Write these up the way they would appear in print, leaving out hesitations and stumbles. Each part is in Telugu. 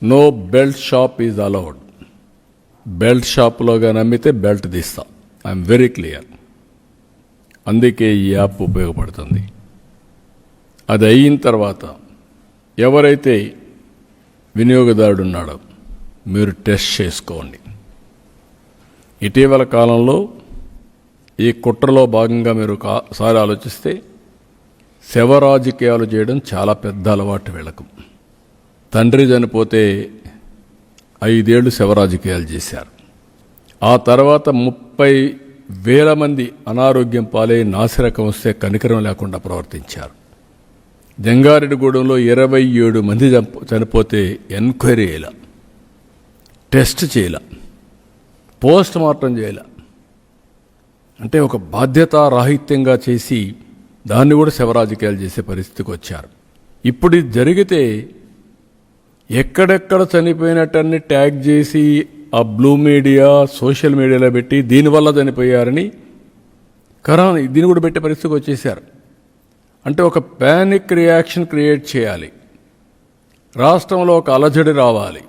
No belt shop is allowed. Belt షాప్లో కానీ అమ్మితే బెల్ట్ తీస్తాం. I'm very clear. అందుకే ఈ యాప్ ఉపయోగపడుతుంది. అది అయిన తర్వాత ఎవరైతే వినియోగదారుడు ఉన్నాడో మీరు టెస్ట్ చేసుకోండి. ఇటీవల కాలంలో ఈ కుట్రలో భాగంగా మీరు ఒకసారి ఆలోచిస్తే శవ రాజకీయాలు చేయడం చాలా పెద్ద అలవాటు వీళ్ళకు. తండ్రి చనిపోతే 5 ఏళ్ళు శవ రాజకీయాలు చేశారు. ఆ తర్వాత 30,000 మంది అనారోగ్యం పాలై నాసిరకం వస్తే కనికరం లేకుండా ప్రవర్తించారు. జంగారెడ్డిగూడెంలో 27 మంది చనిపోతే ఎంక్వైరీ చేయాల, టెస్ట్ చేయాల, పోస్ట్ మార్టం చేయాల. అంటే ఒక బాధ్యతారాహిత్యంగా చేసి దాన్ని కూడా శవరాజకీయాలు చేసే పరిస్థితికి వచ్చారు. ఇప్పుడు ఇది జరిగితే ఎక్కడెక్కడ చనిపోయినట్టన్ని ట్యాగ్ చేసి ఆ బ్లూ మీడియా సోషల్ మీడియాలో పెట్టి దీనివల్ల చనిపోయారని దీన్ని కూడా పెట్టే పరిస్థితికి వచ్చేసారు. అంటే ఒక ప్యానిక్ రియాక్షన్ క్రియేట్ చేయాలి, రాష్ట్రంలో ఒక అలజడి రావాలి,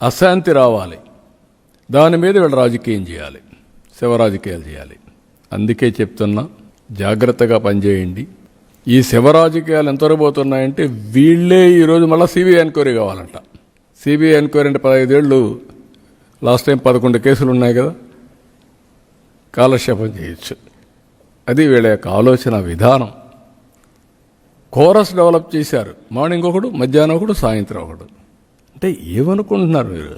అశాంతి రావాలి, దాని మీద వీళ్ళు రాజకీయం చేయాలి, శవ రాజకీయాలు చేయాలి. అందుకే చెప్తున్నా, జాగ్రత్తగా పనిచేయండి. ఈ శవ రాజకీయాలు ఎంతవరకు పోతున్నాయంటే వీళ్ళే ఈరోజు మళ్ళీ సిబిఐ ఎంక్వైరీ కావాలంట. సిబిఐ ఎంక్వైరీ అంటే 15 ఏళ్ళు, లాస్ట్ టైం 11 కేసులు ఉన్నాయి కదా, కాలక్షేపం చేయొచ్చు. అది వీళ్ళ యొక్క ఆలోచన విధానం. కోరస్ డెవలప్ చేశారు. మార్నింగ్ ఒకడు, మధ్యాహ్నం ఒకడు, సాయంత్రం ఒకడు. అంటే ఏమనుకుంటున్నారు మీరు?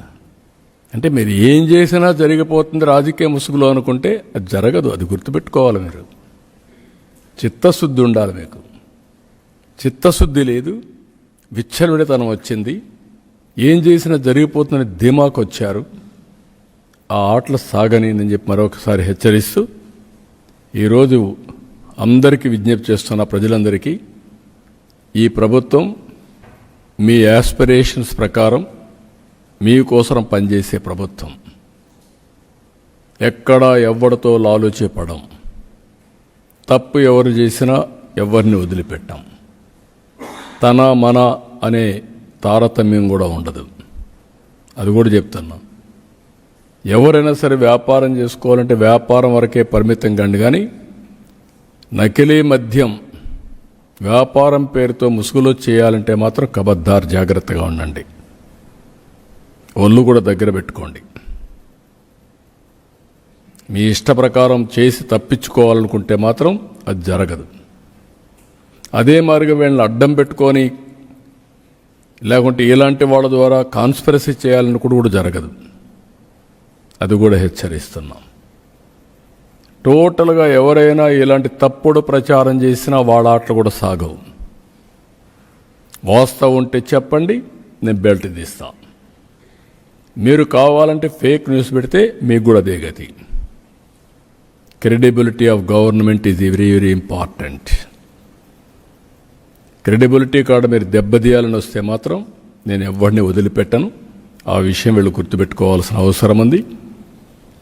అంటే మీరు ఏం చేసినా జరిగిపోతుంది రాజకీయ ముసుగులో అనుకుంటే అది జరగదు. అది గుర్తుపెట్టుకోవాలి మీరు. చిత్తశుద్ధి ఉండాలి మీకు. చిత్తశుద్ధి లేదు, విచ్చలవిడితనం వచ్చింది, ఏం చేసినా జరిగిపోతుందని ధీమాకు వచ్చారు. ఆ ఆటలు సాగనిందని చెప్పి మరొకసారి హెచ్చరిస్తూ ఈరోజు అందరికీ విజ్ఞప్తి చేస్తున్న ప్రజలందరికీ, ఈ ప్రభుత్వం మీ యాస్పిరేషన్స్ ప్రకారం మీకోసం పనిచేసే ప్రభుత్వం. ఎక్కడా ఎవరితో లాలుచేపడం, తప్పు ఎవరు చేసినా ఎవరిని వదిలిపెట్టాం, తన మన అనే తారతమ్యం కూడా ఉండదు. అది కూడా చెప్తున్నా. ఎవరైనా సరే వ్యాపారం చేసుకోవాలంటే వ్యాపారం వరకే పరిమితం కండి, కానీ నకిలీ మద్యం వ్యాపారం పేరుతో ముసుగులో చేయాలంటే మాత్రం కబద్దార్, జాగ్రత్తగా ఉండండి. ఒళ్ళు కూడా దగ్గర పెట్టుకోండి. మీ ఇష్ట ప్రకారం చేసి తప్పించుకోవాలనుకుంటే మాత్రం అది జరగదు. అదే మార్గం వీళ్ళని అడ్డం పెట్టుకొని లేకుంటే ఇలాంటి వాళ్ళ ద్వారా కాన్స్పిరసీ చేయాలనుకుంటూ కూడా జరగదు. అది కూడా హెచ్చరిస్తున్నాం. టోటల్గా ఎవరైనా ఇలాంటి తప్పుడు ప్రచారం చేసినా వాళ్ళ ఆటలు కూడా సాగవు. వాస్తవం ఉంటే చెప్పండి, నేను బెల్ట్ తీస్తా. మీరు కావాలంటే ఫేక్ న్యూస్ పెడితే మీకు కూడా అదే గతి. Credibility of government is very very important. Credibility card మీరు దెబ్బతీయాలని వస్తే మాత్రం నేను ఎవరిని వదిలిపెట్టను. ఆ విషయం వీళ్ళు గుర్తుపెట్టుకోవాల్సిన అవసరం ఉంది.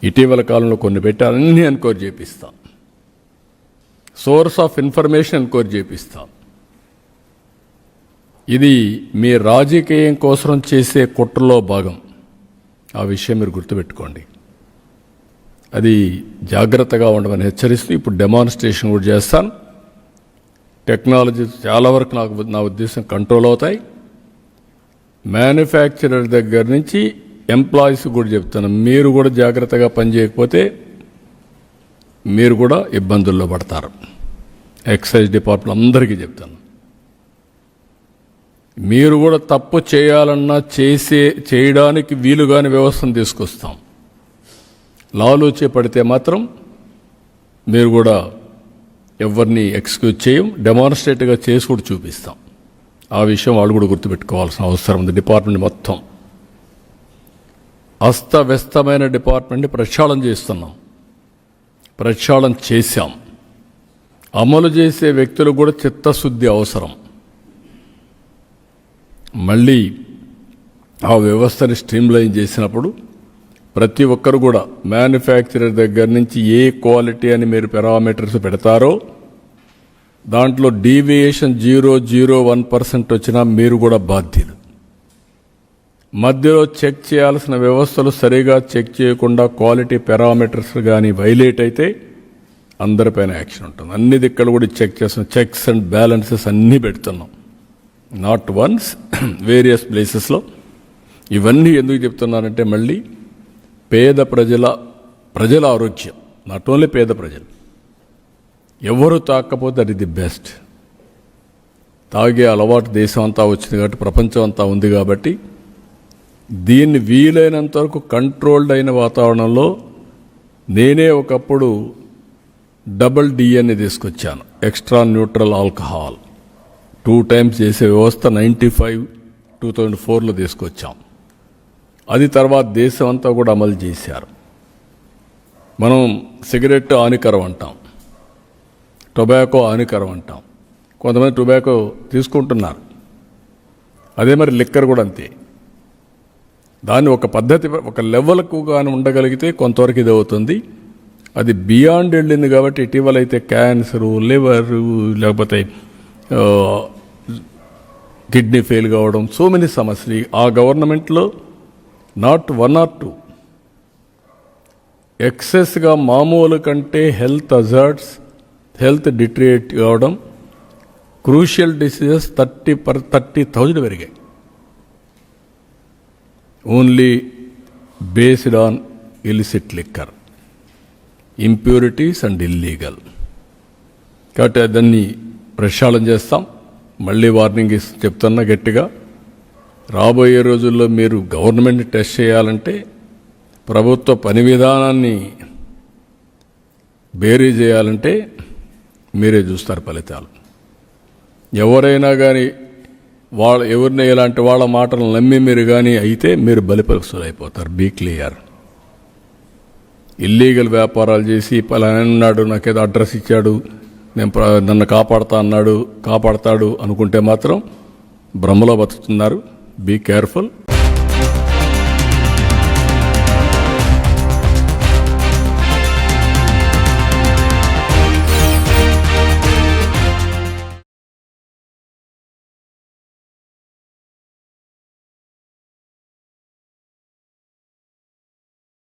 ఇటీవల కాలంలో కొన్ని పెట్టి అన్నీ ఎన్క్వైరీ చేపిస్తాం. సోర్స్ ఆఫ్ ఇన్ఫర్మేషన్ ఎన్క్వైరీ చేపిస్తాం. ఇది మీ రాజకీయం కోసం చేసే కుట్రలో భాగం. ఆ విషయం మీరు గుర్తుపెట్టుకోండి. అది జాగ్రత్తగా ఉండమని హెచ్చరిస్తూ ఇప్పుడు డెమాన్స్ట్రేషన్ కూడా చేస్తాను. టెక్నాలజీ చాలా వరకు నా ఉద్దేశం కంట్రోల్ అవుతాయి. మ్యానుఫ్యాక్చరర్ దగ్గర నుంచి ఎంప్లాయీస్ కూడా చెప్తాను, మీరు కూడా జాగ్రత్తగా పనిచేయకపోతే మీరు కూడా ఇబ్బందుల్లో పడతారు. ఎక్సైజ్ డిపార్ట్మెంట్ అందరికీ చెప్తాను, మీరు కూడా తప్పు చేయాలన్నా చేయడానికి వీలుగాని వ్యవస్థను తీసుకొస్తాం. లాలూచే పడితే మాత్రం మీరు కూడా ఎవరిని ఎక్స్క్యూజ్ చేయం, డెమాన్స్ట్రేట్గా చేసి కూడా చూపిస్తాం. ఆ విషయం వాళ్ళు కూడా గుర్తుపెట్టుకోవాల్సిన అవసరం ఉంది. డిపార్ట్మెంట్ మొత్తం అస్తవ్యస్తమైన డిపార్ట్మెంట్ని ప్రక్షాళన చేస్తున్నాం, ప్రక్షాళన చేశాం. అమలు చేసే వ్యక్తులకు కూడా చిత్తశుద్ధి అవసరం. మళ్ళీ ఆ వ్యవస్థని స్ట్రీమ్లైన్ చేసినప్పుడు ప్రతి ఒక్కరు కూడా మ్యానుఫ్యాక్చరర్ దగ్గర నుంచి ఏ క్వాలిటీ అని మీరు పారామీటర్స్ పెడతారో దాంట్లో డీవియేషన్ 0.01% వచ్చినా మీరు కూడా బాధ్యులు. మధ్యలో చెక్ చేయాల్సిన వ్యవస్థలు సరిగా చెక్ చేయకుండా క్వాలిటీ పారామీటర్స్ కానీ వైలేట్ అయితే అందరిపైన యాక్షన్ ఉంటుంది. అన్ని దిక్కలు కూడా చెక్ చేస్తున్నాం, చెక్స్ అండ్ బ్యాలెన్సెస్ అన్నీ పెడుతున్నాం. నాట్ వన్స్, వేరియస్ ప్లేసెస్లో. ఇవన్నీ ఎందుకు చెప్తున్నానంటే మళ్ళీ పేద ప్రజల ఆరోగ్యం, నాట్ ఓన్లీ పేద ప్రజలు, ఎవరు తాకపోతే అది ది బెస్ట్. తాగే అలవాటు దేశం అంతా వచ్చింది కాబట్టి, ప్రపంచం అంతా ఉంది కాబట్టి, దీన్ని వీలైనంత వరకు కంట్రోల్డ్ అయిన వాతావరణంలో నేనే ఒకప్పుడు డబుల్ డిఎన్ఏ తీసుకొచ్చాను, ఎక్స్ట్రా న్యూట్రల్ ఆల్కహాల్ 2 times చేసే వ్యవస్థ 95 2004లో తీసుకొచ్చాం. అది తర్వాత దేశం అంతా కూడా అమలు చేశారు. మనం సిగరెట్ హానికరం అంటాం, టొబాకో హానికరం అంటాం. కొంతమంది టొబాకో తీసుకుంటున్నారు. అదే మరి లిక్కర్ కూడా అంతే. దాన్ని ఒక పద్ధతి, ఒక లెవెల్కు కానీ ఉండగలిగితే కొంతవరకు ఇది అవుతుంది. అది బియాండ్ వెళ్ళింది కాబట్టి ఇటీవల అయితే క్యాన్సరు, లివర్, లేకపోతే కిడ్నీ ఫెయిల్ కావడం, సో మెనీ సమస్యలు. ఆ గవర్నమెంట్లో నాట్ 1 or 2 ఎక్సెస్గా మామూలు కంటే హెల్త్ అజార్డ్స్, హెల్త్ డిటరేట్ కావడం, క్రూషియల్ డిసీజెస్ 30,000 పెరిగాయి. Only based on illicit liquor, impurities and illegal. కాబట్టి దాన్ని ప్రక్షాళన చేస్తాం. మళ్ళీ వార్నింగ్ చెప్తున్నా గట్టిగా, రాబోయే రోజుల్లో మీరు గవర్నమెంట్ని టెస్ట్ చేయాలంటే ప్రభుత్వ పని విధానాన్ని బేరీ చేయాలంటే మీరే చూస్తారు ఫలితాలు. ఎవరైనా కానీ ఎవరిని ఇలాంటి వాళ్ళ మాటలు నమ్మి మీరు కానీ అయితే మీరు బలిపరుస్తులు అయిపోతారు. Be clear. ఇల్లీగల్ వ్యాపారాలు చేసి పలానా అన్నాడు, నాకేదో అడ్రస్ ఇచ్చాడు, నన్ను కాపాడతాడు అనుకుంటే మాత్రం భ్రమలో బతుకుతున్నారు. Be careful.